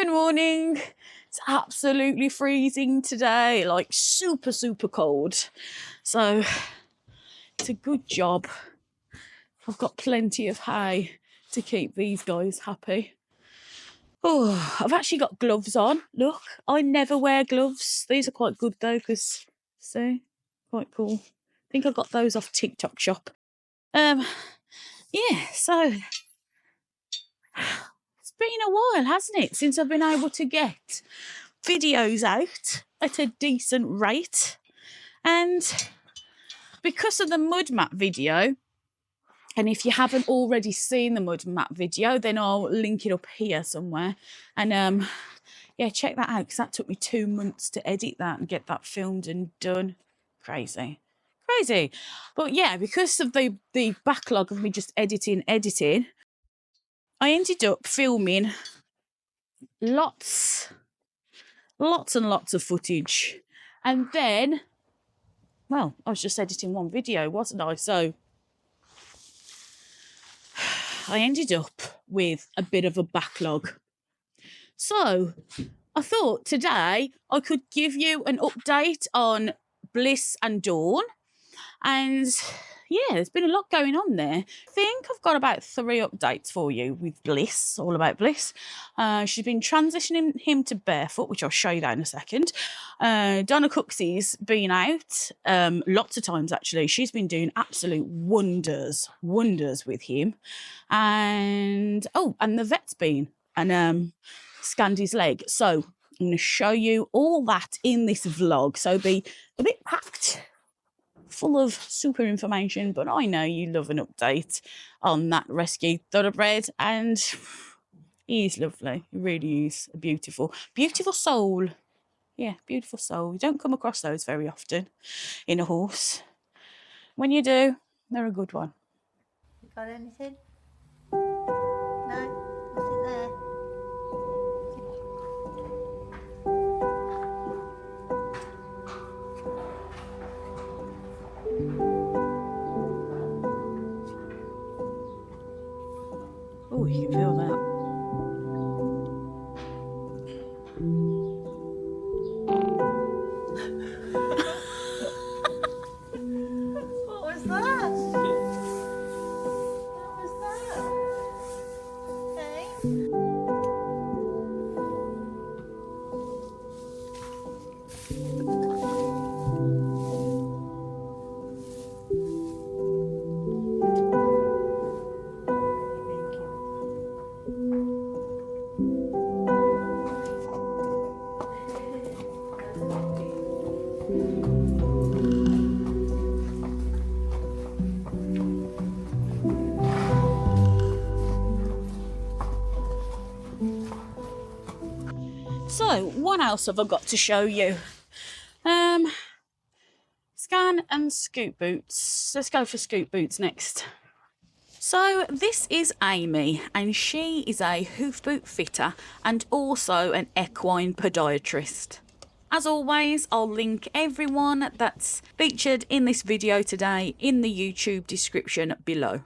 Good morning. It's absolutely freezing today, like super, super cold. So it's a good job. I've got plenty of hay to keep these guys happy. Oh, I've actually got gloves on. Look, I never wear gloves. These are quite good though, because, see, quite cool. I think I got those off TikTok shop. Yeah, so it's been a while, hasn't it, since I've been able to get videos out at a decent rate. And because of the mud mat video, and if you haven't already seen the mud mat video, then I'll link it up here somewhere. And yeah, check that out, because that took me 2 months to edit that and get that filmed and done. Crazy. But yeah, because of the backlog of me just editing, I ended up filming lots and lots of footage. And then, well, I was just editing one video, wasn't I? So I ended up with a bit of a backlog. So I thought today I could give you an update on Bliss and Dawn. And yeah, there's been a lot going on there. I think I've got about 3 updates for you with Bliss, all about Bliss. She's been transitioning him to Barefoot, which I'll show you that in a second. Donna Cooksey's been out lots of times, actually. She's been doing absolute wonders with him. And, oh, and the vet's been and scanned his leg. So I'm going to show you all that in this vlog. So be a bit packed, full of super information, but I know you love an update on that rescue thoroughbred, and he is lovely. He really is a beautiful soul. Yeah, beautiful soul. You don't come across those very often in a horse. When you do, they're a good one. You got anything? No? Nothing there? Oh, you can feel that. What was that? What was that? Hey? So, what else have I got to show you? Scan and scoot boots. Let's go for scoot boots next. So this is Amy, and she is a hoof boot fitter and also an equine podiatrist. As always, I'll link everyone that's featured in this video today in the YouTube description below.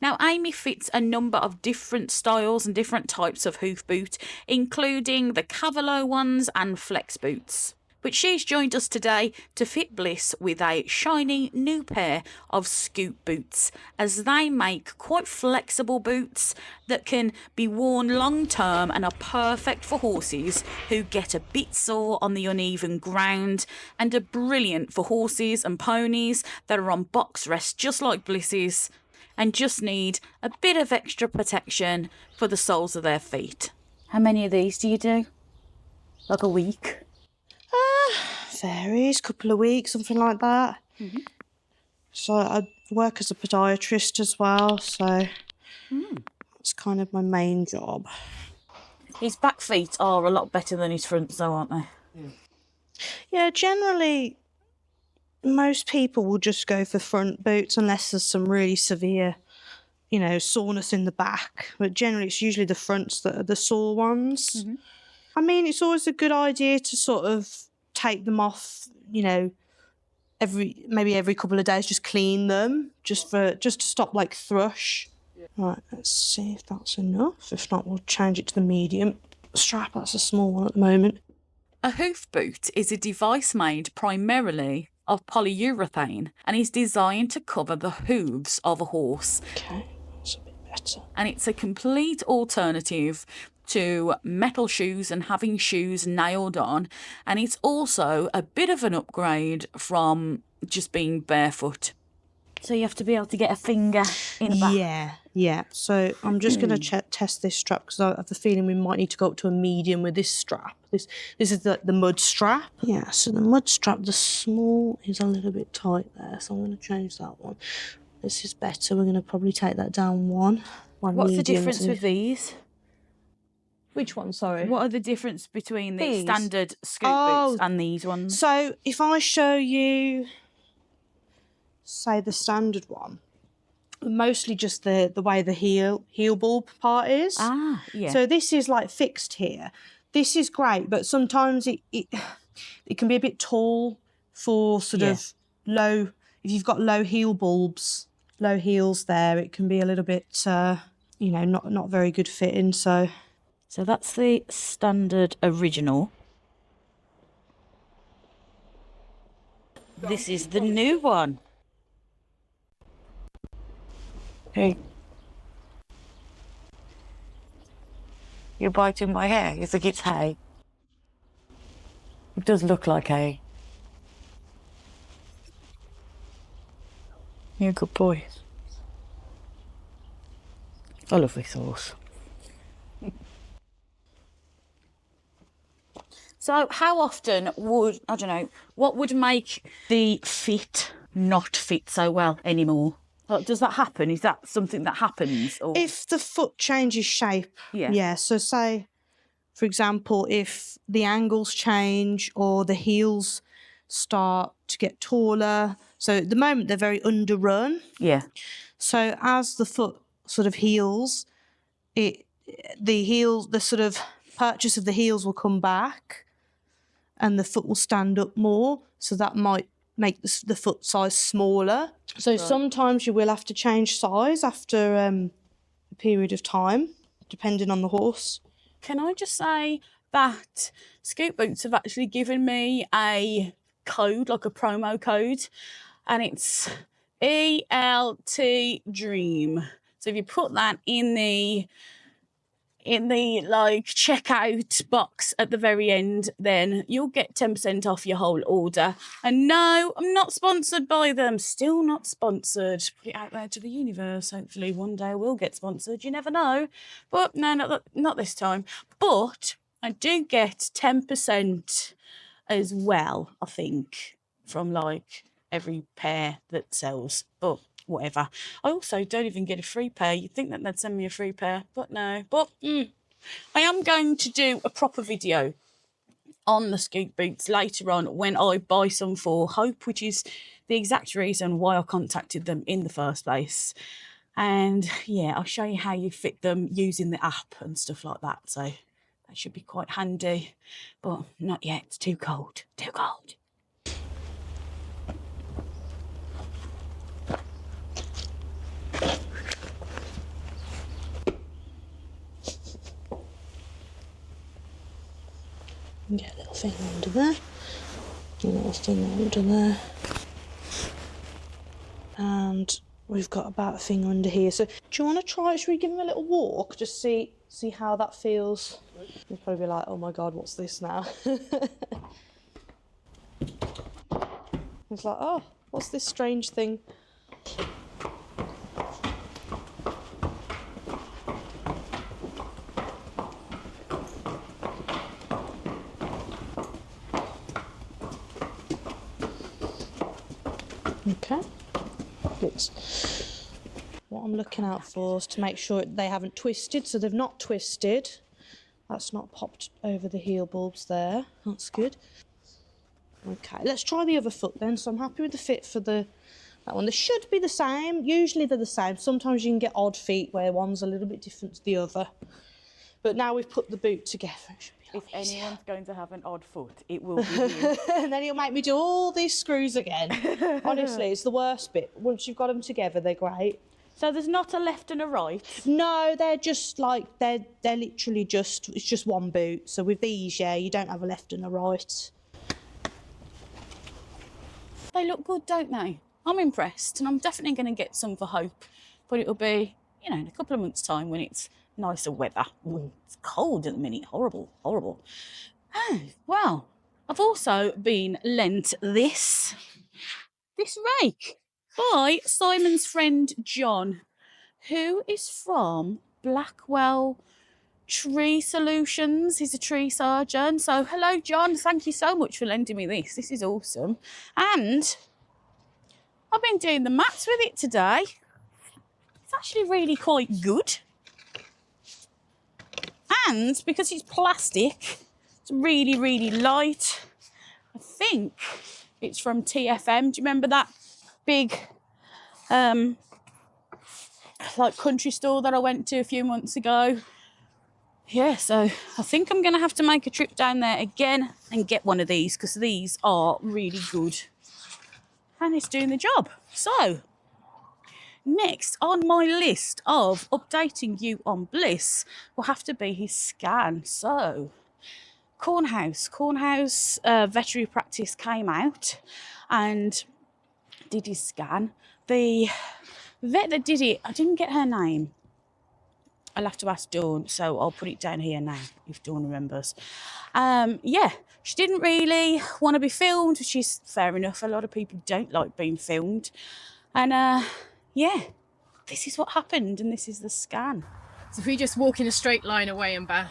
Now, Amy fits a number of different styles and different types of hoof boot, including the Cavallo ones and flex boots. But she's joined us today to fit Bliss with a shiny new pair of scoot boots, as they make quite flexible boots that can be worn long term and are perfect for horses who get a bit sore on the uneven ground, and are brilliant for horses and ponies that are on box rest just like Bliss's and just need a bit of extra protection for the soles of their feet. How many of these do you do? Like a week? Varies, couple of weeks, something like that. Mm-hmm. So I work as a podiatrist as well, so it's kind of my main job. His back feet are a lot better than his fronts though, aren't they? Yeah, generally most people will just go for front boots unless there's some really severe, soreness in the back. But generally it's usually the fronts that are the sore ones. Mm-hmm. I mean, it's always a good idea to sort of take them off, every couple of days, just clean them, just to stop like thrush. Yeah. Right, let's see if that's enough. If not, we'll change it to the medium. strap. That's a small one at the moment. A hoof boot is a device made primarily of polyurethane and is designed to cover the hooves of a horse. Okay, that's a bit better. And it's a complete alternative to metal shoes and having shoes nailed on. And it's also a bit of an upgrade from just being barefoot. So you have to be able to get a finger in the back. Yeah. So I'm just going to test this strap because I have the feeling we might need to go up to a medium with this strap. This is the mud strap. Yeah, so the mud strap, the small is a little bit tight there, so I'm going to change that one. This is better. We're going to probably take that down one. What's the difference with these? Which one, sorry? What are the difference between the These? standard scoop boots and these ones? So if I show you, say, the standard one, mostly just the way the heel bulb part is. Ah, yeah. So this is like fixed here. This is great, but sometimes it can be a bit tall for sort of low. If you've got low heel bulbs, low heels there, it can be a little bit, not very good fitting. So that's the standard original. This is the new one. Hey. You're biting my hair. You think it's hay? It does look like hay. You're a good boy. I love this horse. So how often what would make the fit not fit so well anymore? Does that happen? Is that something that happens? Or? if the foot changes shape, Yeah. So say, for example, if the angles change or the heels start to get taller. So at the moment they're very underrun. Yeah. So as the foot sort of heals, the sort of purchase of the heels will come back and the foot will stand up more. So that might make the foot size smaller. So sometimes you will have to change size after a period of time, depending on the horse. Can I just say that Scoot Boots have actually given me a code, like a promo code, and it's ELT Dream. So if you put that in the like checkout box at the very end, then you'll get 10% off your whole order. And no, I'm not sponsored by them. Still not sponsored. Put it out there to the universe. Hopefully one day I will get sponsored. You never know. But no, not this time. But I do get 10% as well, I think, from like every pair that sells. But whatever. I also don't even get a free pair. You'd think that they'd send me a free pair, but no. But I am going to do a proper video on the Scoot Boots later on when I buy some for Hope, which is the exact reason why I contacted them in the first place. And yeah, I'll show you how you fit them using the app and stuff like that. So that should be quite handy, but not yet. It's too cold. Too cold. Get a little finger under there, a little finger under there, and we've got about a finger under here. So do you want to try it? Should we give him a little walk? Just see how that feels. You'll probably be like, oh my God, what's this now? It's like, oh, what's this strange thing? Okay. What I'm looking out for is to make sure they haven't twisted. So they've not twisted. That's not popped over the heel bulbs there. That's good. Okay, let's try the other foot then. So I'm happy with the fit for that one. They should be the same. Usually they're the same. Sometimes you can get odd feet where one's a little bit different to the other. But now we've put the boot together, it should be a lot easier. Anyone's going to have an odd foot, it will be you. And then he'll make me do all these screws again. Honestly, it's the worst bit. Once you've got them together, they're great. So there's not a left and a right? No, they're just like, they're literally just, it's just one boot. So with these, yeah, you don't have a left and a right. They look good, don't they? I'm impressed, and I'm definitely going to get some for Hope, but it'll be, you know, in a couple of months' time when it's nicer weather. Ooh, it's cold at the minute. Horrible, horrible. Oh, well, I've also been lent this rake by Simon's friend John, who is from Blackwell Tree Solutions. He's a tree surgeon. So hello, John. Thank you so much for lending me this. This is awesome. And I've been doing the mats with it today. It's actually really quite good. And because it's plastic, it's really, really light. I think it's from TFM. Do you remember that big like country store that I went to a few months ago? Yeah, so I think I'm going to have to make a trip down there again and get one of these, because these are really good. And it's doing the job. So, next on my list of updating you on Bliss will have to be his scan. So, Cornhouse veterinary practice came out and did his scan. The vet that did it, I didn't get her name. I'll have to ask Dawn, so I'll put it down here now if Dawn remembers. Yeah, she didn't really want to be filmed, which is fair enough. A lot of people don't like being filmed. And yeah, this is what happened, and this is the scan. So if we just walk in a straight line away and back.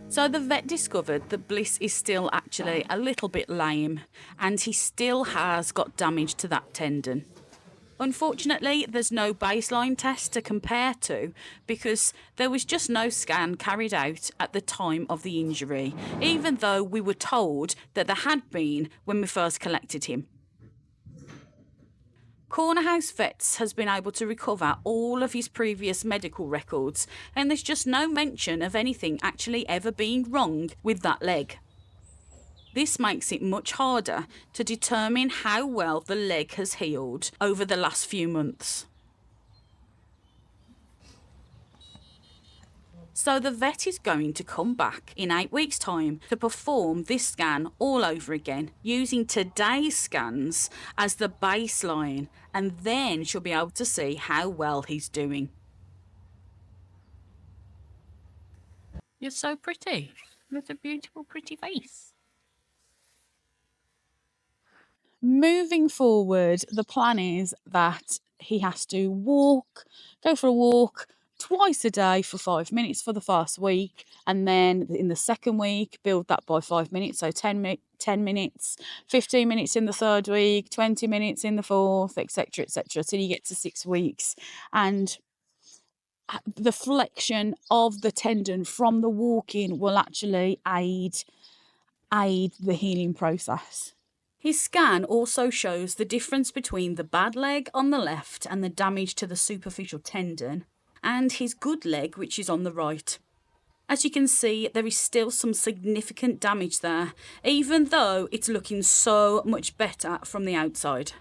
So the vet discovered that Bliss is still actually a little bit lame, and he still has got damage to that tendon. Unfortunately, there's no baseline test to compare to because there was just no scan carried out at the time of the injury, even though we were told that there had been when we first collected him. Cornerhouse Vets has been able to recover all of his previous medical records, and there's just no mention of anything actually ever being wrong with that leg. This makes it much harder to determine how well the leg has healed over the last few months. So the vet is going to come back in 8 weeks' time to perform this scan all over again, using today's scans as the baseline, and then she'll be able to see how well he's doing. You're so pretty. With a beautiful, pretty face. moving forward, the plan is that he has to go for a walk twice a day for 5 minutes for the first week, and then in the second week build that by 5 minutes, so 10 minutes, 15 minutes in the third week, 20 minutes in the fourth, etc., etc., till you get to 6 weeks. And the flexion of the tendon from the walking will actually aid the healing process. His scan also shows the difference between the bad leg on the left and the damage to the superficial tendon, and his good leg, which is on the right. As you can see, there is still some significant damage there, even though it's looking so much better from the outside.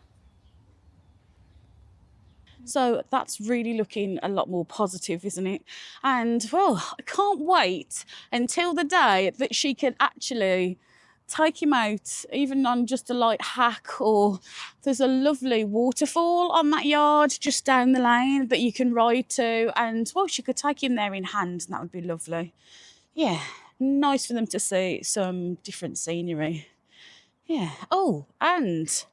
So that's really looking a lot more positive, isn't it? And, well, I can't wait until the day that she can actually take him out, even on just a light hack, or there's a lovely waterfall on that yard just down the lane that you can ride to, and, well, she could take him there in hand, and that would be lovely. Yeah, nice for them to see some different scenery. Yeah. Oh, and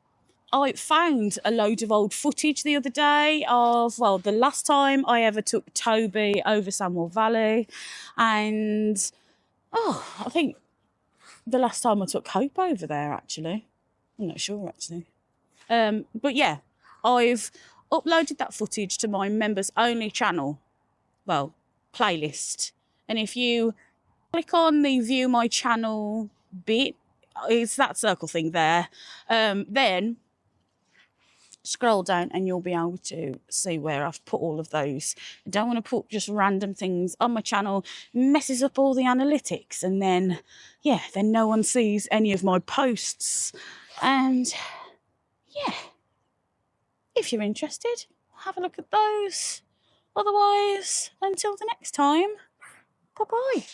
I found a load of old footage the other day of, well, the last time I ever took Toby over Samwell Valley, and, I think the last time I took Hope over there, actually. I'm not sure, actually. But yeah, I've uploaded that footage to my members only channel, well, playlist. And if you click on the view my channel bit, it's that circle thing there, then scroll down and you'll be able to see where I've put all of those. I don't want to put just random things on my channel, messes up all the analytics, and then no one sees any of my posts. And yeah, if you're interested, have a look at those. Otherwise, until the next time, bye-bye.